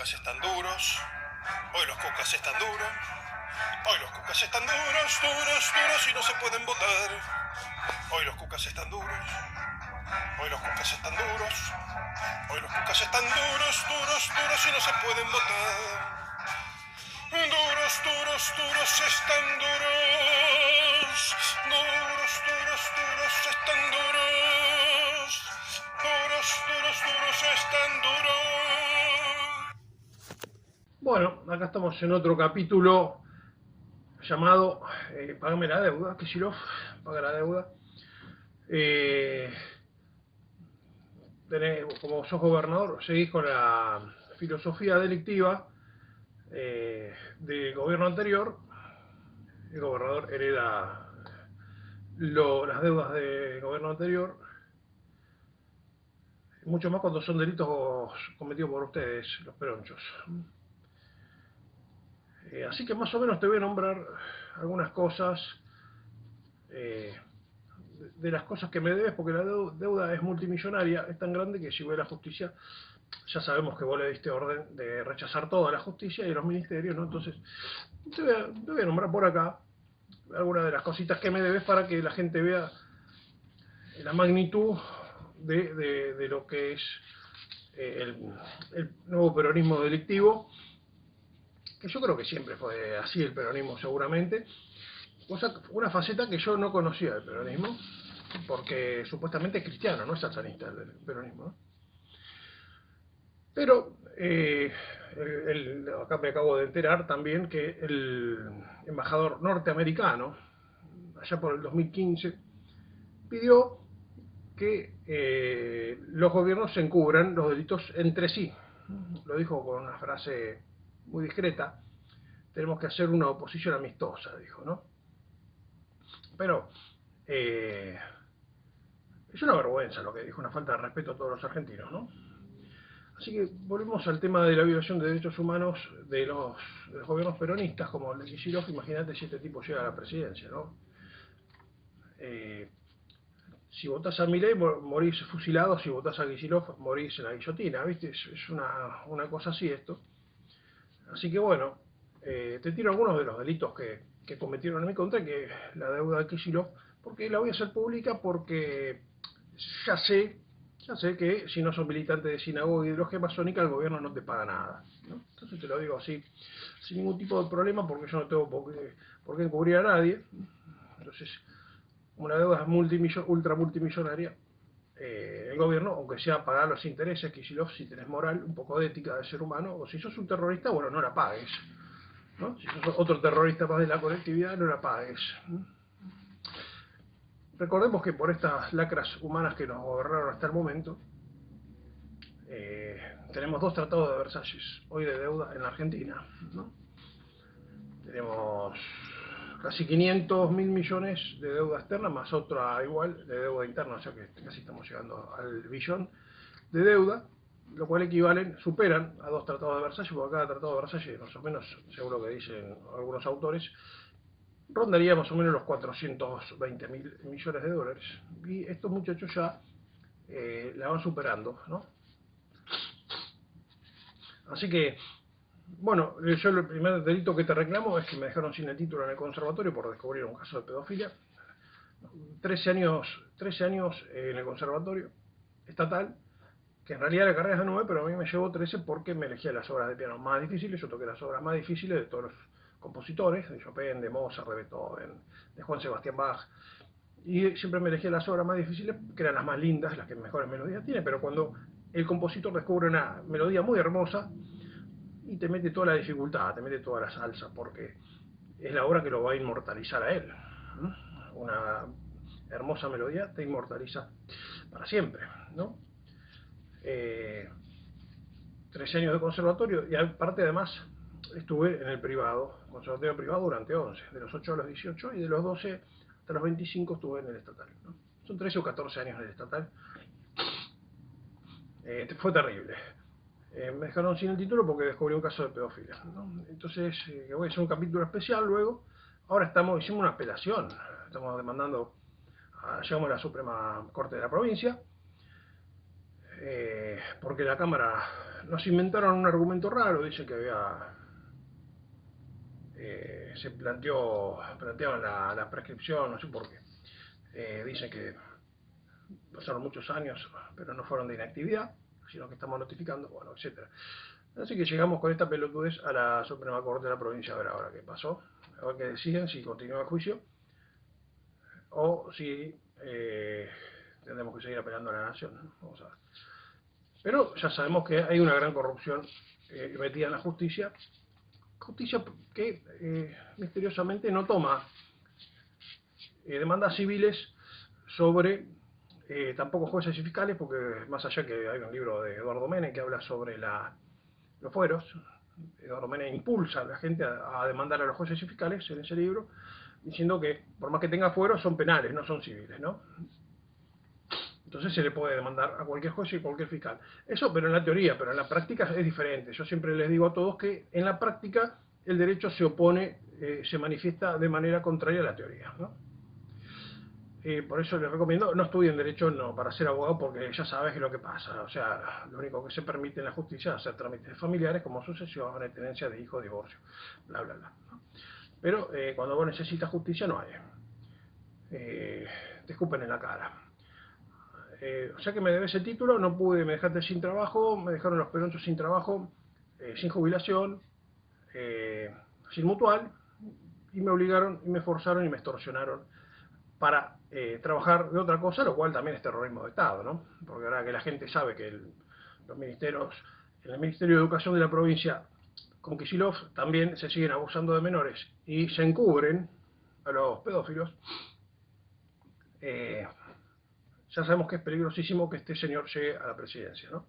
cucas están duros, hoy los cucas están duros, hoy los cucas están duros, duros, duros y no se pueden votar. Hoy los cucas están duros, hoy los cucas están duros, hoy los cucas están duros, duros, duros y no se pueden votar. Duros, duros, duros están duros, duros, duros, duros están duros, duros, duros, duros están duros. Bueno, acá estamos en otro capítulo llamado Págame la deuda, Kicillof, paga la deuda. Como sos gobernador, seguís con la filosofía delictiva del gobierno anterior. El gobernador hereda las deudas del gobierno anterior, mucho más cuando son delitos cometidos por ustedes, los peronchos. Así que más o menos te voy a nombrar algunas cosas de las cosas que me debes, porque la deuda es multimillonaria, es tan grande que si voy a la justicia, ya sabemos que vos le diste orden de rechazar toda la justicia y los ministerios, ¿no? Entonces, te voy a nombrar por acá algunas de las cositas que me debes para que la gente vea la magnitud de lo que es el nuevo peronismo delictivo, que yo creo que siempre fue así el peronismo seguramente. Una faceta que yo no conocía del peronismo, porque supuestamente es cristiano, no es satanista el peronismo, ¿no? Pero acá me acabo de enterar también que el embajador norteamericano, allá por el 2015, pidió que los gobiernos se encubran los delitos entre sí. Lo dijo con una frase muy discreta: tenemos que hacer una oposición amistosa, dijo, ¿no? Pero es una vergüenza lo que dijo, una falta de respeto a todos los argentinos, ¿no? Así que volvemos al tema de la violación de derechos humanos de los gobiernos peronistas, como el de Kicillof. Imagínate si este tipo llega a la presidencia, ¿no? Si votás a Milei morís fusilado, si votás a Kicillof morís en la guillotina, ¿viste? Es una cosa así esto. Así que bueno, te tiro algunos de los delitos que cometieron en mi contra, que la deuda de Kicillof, porque la voy a hacer pública, porque ya sé que si no sos militante de sinagoga y de logia masónica, el gobierno no te paga nada, ¿no? Entonces te lo digo así, sin ningún tipo de problema, porque yo no tengo por qué encubrir a nadie. Entonces, una deuda ultra multimillonaria, el gobierno, aunque sea pagar los intereses, Kicillof, si tenés moral, un poco de ética de ser humano, o si sos un terrorista, bueno, no la pagues, ¿no? Si sos otro terrorista más de la colectividad, no la pagues. Recordemos que por estas lacras humanas que nos gobernaron hasta el momento, tenemos 2 tratados de Versalles hoy de deuda en la Argentina, ¿no? Tenemos casi 500.000 millones de deuda externa, más otra igual de deuda interna, o sea que casi estamos llegando al billón de deuda, lo cual superan a 2 tratados de Versalles, porque cada tratado de Versalles, más o menos, según lo que dicen algunos autores, rondaría más o menos los 420.000 millones de dólares. Y estos muchachos ya la van superando, ¿no? Así que, bueno, yo el primer delito que te reclamo es que me dejaron sin el título en el conservatorio por descubrir un caso de pedofilia. 13 años en el conservatorio estatal, que en realidad la carrera es de 9, pero a mí me llevó 13 porque me elegía las obras de piano más difíciles. Yo toqué las obras más difíciles de todos los compositores, de Chopin, de Mozart, de Beethoven, de Juan Sebastián Bach, y siempre me elegía las obras más difíciles, que eran las más lindas, las que mejores melodías tienen. Pero cuando el compositor descubre una melodía muy hermosa y te mete toda la dificultad, te mete toda la salsa, porque es la obra que lo va a inmortalizar a él, ¿no? Una hermosa melodía te inmortaliza para siempre, ¿no? 13 años de conservatorio, y aparte además estuve en el privado, conservatorio privado durante 11, de los 8 a los 18, y de los 12 hasta los 25 estuve en el estatal, ¿no? Son 13 o 14 años en el estatal. Fue terrible. Me dejaron sin el título porque descubrí un caso de pedofilia, ¿no? Entonces, voy a hacer un capítulo especial luego. Ahora hicimos una apelación, estamos demandando, llegamos a la Suprema Corte de la provincia. porque la Cámara nos inventaron un argumento raro, dice que se planteaban la prescripción, no sé por qué. Dicen que pasaron muchos años, pero no fueron de inactividad, sino que estamos notificando, bueno, etcétera. Así que llegamos con esta pelotudez a la Suprema Corte de la provincia a ver ahora qué pasó, a ver qué deciden, si continúa el juicio o si tendremos que seguir apelando a la nación, ¿no? Vamos a ver. Pero ya sabemos que hay una gran corrupción metida en la justicia que misteriosamente no toma demandas civiles sobre tampoco jueces y fiscales, porque más allá que hay un libro de Eduardo Menem que habla sobre los fueros, Eduardo Menem impulsa a la gente a demandar a los jueces y fiscales en ese libro, diciendo que por más que tenga fueros son penales, no son civiles, ¿no? Entonces se le puede demandar a cualquier juez y cualquier fiscal. Eso, pero en la teoría, pero en la práctica es diferente. Yo siempre les digo a todos que en la práctica el derecho se opone, se manifiesta de manera contraria a la teoría, ¿no? Por eso les recomiendo, no estudien derecho para ser abogado, porque ya sabes que es lo que pasa. O sea, lo único que se permite en la justicia es hacer trámites familiares como sucesiones, tenencia de hijos, divorcio, bla, bla, bla, ¿no? Pero cuando vos necesitas justicia no hay. Te escupen en la cara. O sea que me debes el título, no pude, me dejaste sin trabajo, me dejaron los peronchos sin trabajo, sin jubilación, sin mutual, y me obligaron, y me forzaron y me extorsionaron para trabajar de otra cosa, lo cual también es terrorismo de Estado, ¿no? Porque ahora que la gente sabe que los ministerios, en el Ministerio de Educación de la provincia, con Kicillof, también se siguen abusando de menores y se encubren a los pedófilos, ya sabemos que es peligrosísimo que este señor llegue a la presidencia, ¿no?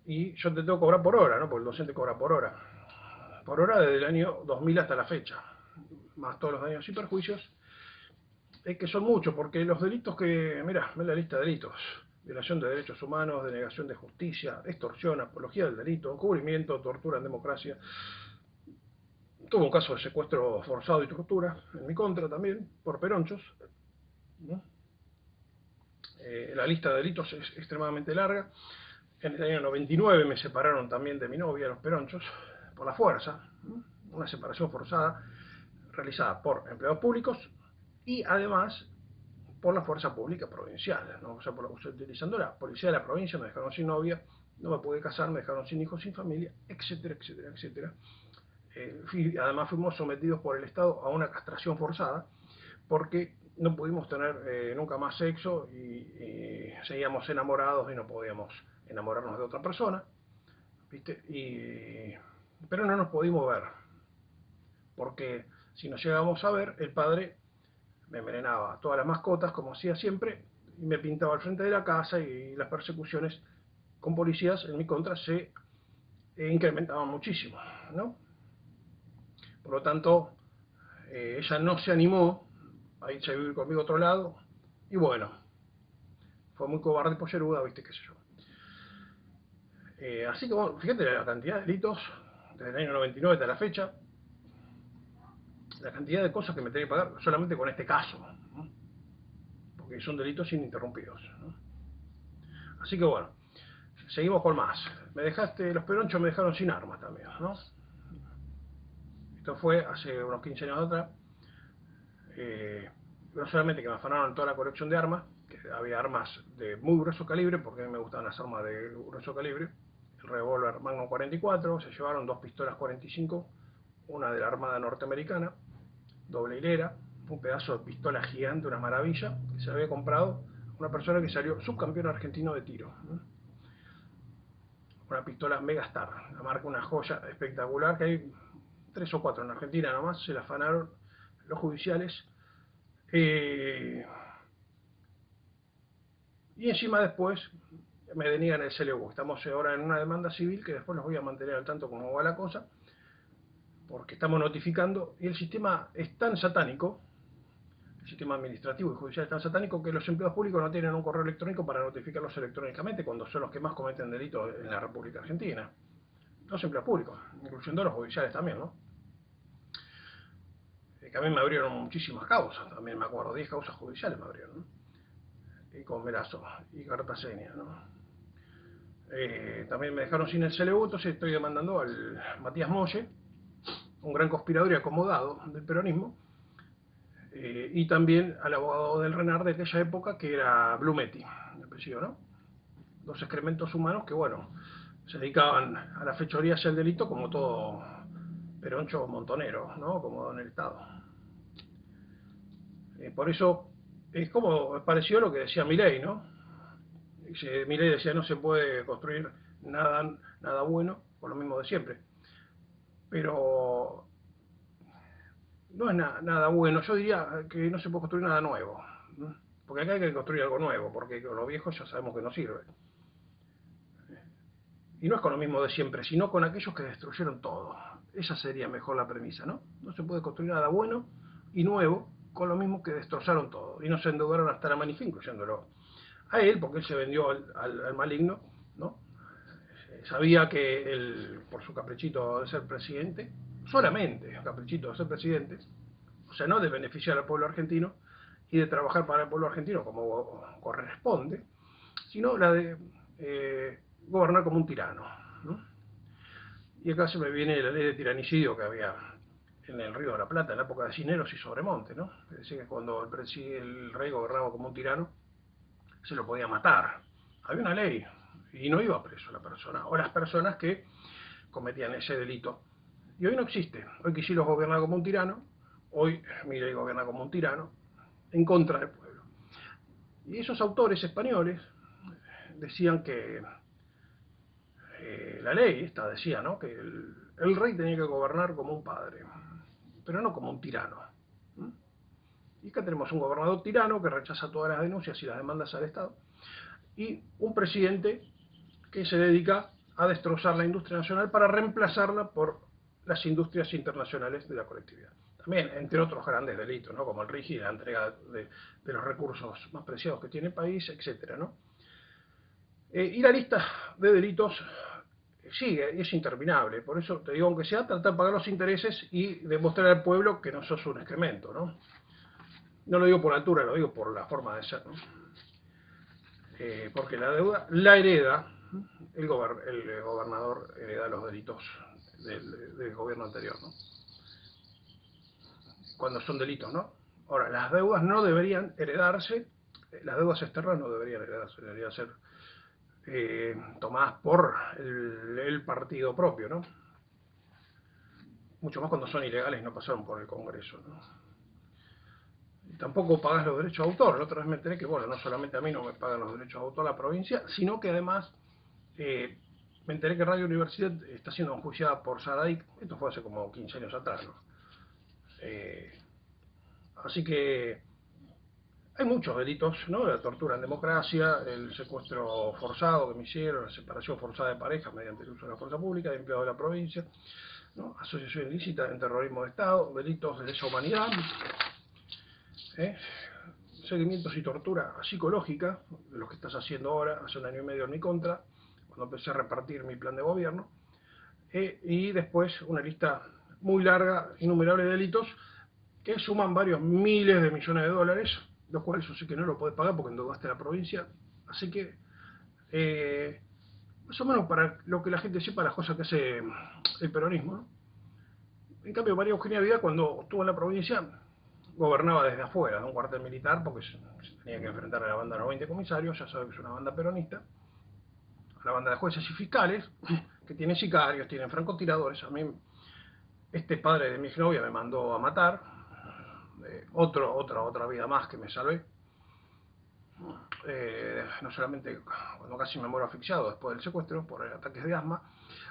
Y yo te tengo que cobrar por hora, ¿no? Porque el docente cobra por hora desde el año 2000 hasta la fecha, más todos los daños y perjuicios, que son muchos, porque los delitos que, mira la lista de delitos: violación de derechos humanos, denegación de justicia, extorsión, apología del delito, encubrimiento, tortura en democracia. Tuvo un caso de secuestro forzado y tortura en mi contra también, por peronchos, ¿no? La lista de delitos es extremadamente larga. En el año 99 me separaron también de mi novia, los peronchos, por la fuerza, ¿no? Una separación forzada realizada por empleados públicos y además por la fuerza pública provincial, ¿no? O sea, utilizando la policía de la provincia, me dejaron sin novia, no me pude casar, me dejaron sin hijos, sin familia, etcétera, etcétera, etcétera. Además fuimos sometidos por el Estado a una castración forzada, porque no pudimos tener nunca más sexo y seguíamos enamorados y no podíamos enamorarnos de otra persona, ¿viste? Pero no nos pudimos ver, porque si nos llegábamos a ver, el padre me envenenaba todas las mascotas, como hacía siempre, y me pintaba al frente de la casa, y las persecuciones con policías en mi contra se incrementaban muchísimo, ¿no? Por lo tanto, ella no se animó a irse a vivir conmigo a otro lado, y bueno, fue muy cobarde y polleruda, viste, qué sé yo. Así que bueno, fíjate la cantidad de delitos desde el año 99 hasta la fecha, la cantidad de cosas que me tenía que pagar solamente con este caso, ¿no? Porque son delitos ininterrumpidos, ¿no? Así que bueno, seguimos con más. Los peronchos me dejaron sin armas también, ¿no? Esto fue hace unos 15 años atrás. No solamente que me afanaron toda la colección de armas, que había armas de muy grueso calibre, porque a mí me gustaban las armas de grueso calibre, el revólver Magnum 44, se llevaron 2 pistolas 45, una de la Armada Norteamericana, doble hilera, un pedazo de pistola gigante, una maravilla, que se había comprado una persona que salió subcampeón argentino de tiro, ¿no? Una pistola Megastar, la marca, una joya espectacular, que hay 3 o 4 en Argentina nomás, se la afanaron los judiciales. Y encima después me deniegan el CLU. Estamos ahora en una demanda civil que después los voy a mantener al tanto cómo va la cosa, porque estamos notificando, y el sistema es tan satánico, el sistema administrativo y judicial es tan satánico, que los empleados públicos no tienen un correo electrónico para notificarlos electrónicamente, cuando son los que más cometen delitos en la República Argentina. Los empleados públicos, incluyendo los judiciales también, ¿no? Que a mí me abrieron muchísimas causas, también me acuerdo, 10 causas judiciales me abrieron, ¿no? y con Merazo y Cartagena, ¿no? También me dejaron sin el CLU, entonces estoy demandando al Matías Molle, un gran conspirador y acomodado del peronismo, y también al abogado del Renard de aquella época, que era Blumetti, el apellido, ¿no? Dos excrementos humanos que, bueno, se dedicaban a la fechoría hacia el delito como todo peroncho montonero, ¿no? Como en el Estado. Por eso es como pareció lo que decía Milei, ¿no? Milei decía no se puede construir nada bueno, por lo mismo de siempre. Pero no es nada bueno, yo diría que no se puede construir nada nuevo, ¿no? Porque acá hay que construir algo nuevo, porque con lo viejo ya sabemos que no sirve. Y no es con lo mismo de siempre, sino con aquellos que destruyeron todo. Esa sería mejor la premisa, ¿no? No se puede construir nada bueno y nuevo con lo mismo que destrozaron todo. Y no se endeudaron hasta la manija, incluyéndolo a él, porque él se vendió al maligno, ¿no? Sabía que él, por su caprichito de ser presidente, solamente caprichito de ser presidente, o sea, no de beneficiar al pueblo argentino y de trabajar para el pueblo argentino como corresponde, sino la de gobernar como un tirano, ¿no? Y acá se me viene la ley de tiranicidio que había en el Río de la Plata en la época de Cisneros y Sobremonte, ¿no? Es decir, que cuando el rey gobernaba como un tirano, se lo podía matar. Había una ley y no iba preso la persona, o las personas que cometían ese delito. Y hoy no existe. Hoy Kicillof gobierna como un tirano, hoy Milei gobierna como un tirano, en contra del pueblo. Y esos autores españoles decían que la ley esta decía, ¿no?, que el rey tenía que gobernar como un padre, pero no como un tirano. Y acá tenemos un gobernador tirano que rechaza todas las denuncias y las demandas al Estado, y un presidente que se dedica a destrozar la industria nacional para reemplazarla por las industrias internacionales de la colectividad. También, entre otros grandes delitos, ¿no?, como el RIGI y la entrega de los recursos más preciados que tiene el país, etc., ¿no? Y la lista de delitos sigue y es interminable. Por eso te digo, aunque sea tratar de pagar los intereses y demostrar al pueblo que no sos un excremento, ¿no? No lo digo por altura, lo digo por la forma de ser, ¿no? Porque la deuda la hereda, el gobernador hereda los delitos del gobierno anterior, ¿no? Cuando son delitos, ¿no? Ahora, las deudas no deberían heredarse, las deudas externas no deberían heredarse, deberían ser tomadas por el partido propio, ¿no? Mucho más cuando son ilegales y no pasaron por el Congreso, ¿no? Y tampoco pagas los derechos de autor. La otra vez me enteré que, bueno, no solamente a mí no me pagan los derechos de autor la provincia, sino que además me enteré que Radio Universidad está siendo enjuiciada por Sadaic. Esto fue hace como 15 años atrás, ¿no? Así que hay muchos delitos, ¿no? La tortura en democracia, el secuestro forzado que me hicieron, la separación forzada de parejas mediante el uso de la fuerza pública, de empleados de la provincia, ¿no? Asociación ilícita en terrorismo de Estado, delitos de lesa humanidad, seguimientos y tortura psicológica, de lo que estás haciendo ahora, hace 1 año y medio en mi contra, cuando empecé a repartir mi plan de gobierno, y después una lista muy larga, innumerable de delitos, que suman varios miles de millones de dólares, los cuales yo sé que no lo podés pagar porque endeudaste a la provincia, así que más o menos para lo que la gente sepa las cosas que hace el peronismo, ¿no? En cambio, María Eugenia Vidal, cuando estuvo en la provincia, gobernaba desde afuera, de un cuartel militar, porque se tenía que enfrentar a la banda de los 20 comisarios, ya sabe que es una banda peronista, a la banda de jueces y fiscales, que tienen sicarios, tienen francotiradores. A mí, este padre de mi exnovia me mandó a matar, otra vida más que me salvé. No solamente cuando casi me muero asfixiado después del secuestro por ataques de asma,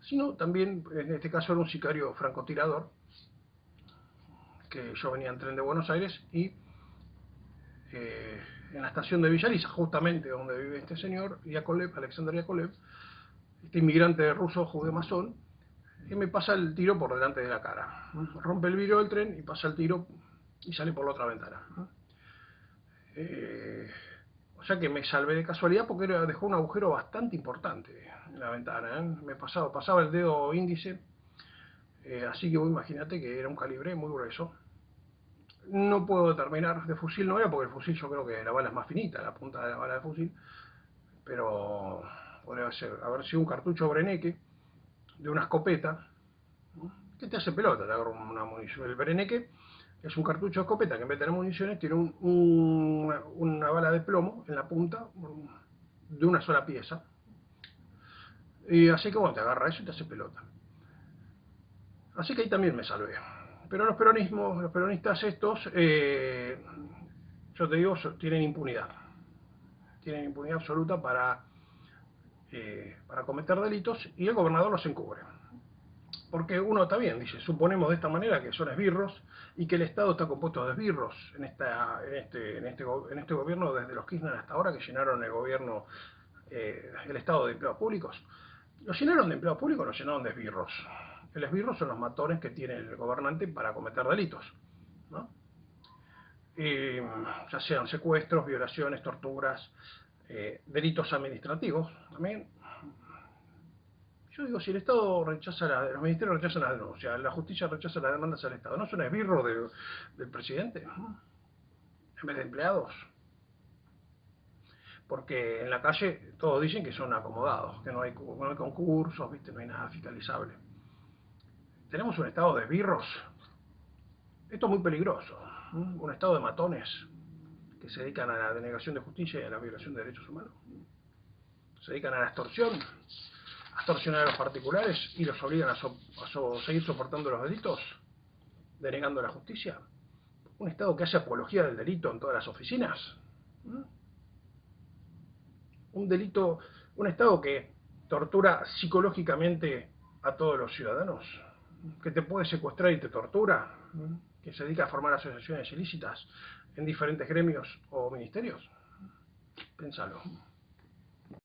sino también, en este caso, era un sicario francotirador, que yo venía en tren de Buenos Aires y en la estación de Villaliza, justamente donde vive este señor, Yakolev, Alexander Yakolev, este inmigrante ruso judeo masón, que me pasa el tiro por delante de la cara. Rompe el vidrio del tren y pasa el tiro y sale por la otra ventana. O sea que me salvé de casualidad porque dejó un agujero bastante importante en la ventana, ¿eh? Me pasaba el dedo índice, así que vos imagínate que era un calibre muy grueso. No puedo determinar, de fusil no era, porque el fusil yo creo que la bala es más finita, la punta de la bala de fusil, pero podría haber sido un cartucho Breneque de una escopeta, ¿no? Que te hace pelota, te agarra una munición. El Breneque es un cartucho de escopeta que en vez de tener municiones tiene una bala de plomo en la punta de una sola pieza. Y así que bueno, te agarra eso y te hace pelota. Así que ahí también me salvé. Pero los peronistas estos, yo te digo, tienen impunidad. Tienen impunidad absoluta para cometer delitos y el gobernador los encubre. Porque uno está bien, dice, suponemos de esta manera que son esbirros y que el Estado está compuesto de esbirros en este gobierno desde los Kirchner hasta ahora, que llenaron el gobierno, el Estado de empleados públicos. Lo llenaron de empleados públicos, lo llenaron de esbirros. El esbirros son los matones que tiene el gobernante para cometer delitos, ¿no? Ya sean secuestros, violaciones, torturas, delitos administrativos. También, yo digo, si el Estado rechaza, los ministerios rechazan la denuncia, la justicia rechaza las demandas al Estado, ¿no son esbirros del presidente? En vez de empleados. Porque en la calle todos dicen que son acomodados, que no hay concursos, ¿viste? No hay nada fiscalizable. Tenemos un estado de esbirros. Esto es muy peligroso. Un estado de matones que se dedican a la denegación de justicia y a la violación de derechos humanos. Se dedican a la extorsión, a extorsionar a los particulares y los obligan a seguir soportando los delitos, denegando la justicia. Un estado que hace apología del delito en todas las oficinas. Un estado que tortura psicológicamente a todos los ciudadanos, que te puede secuestrar y te tortura, que se dedica a formar asociaciones ilícitas en diferentes gremios o ministerios. Pénsalo.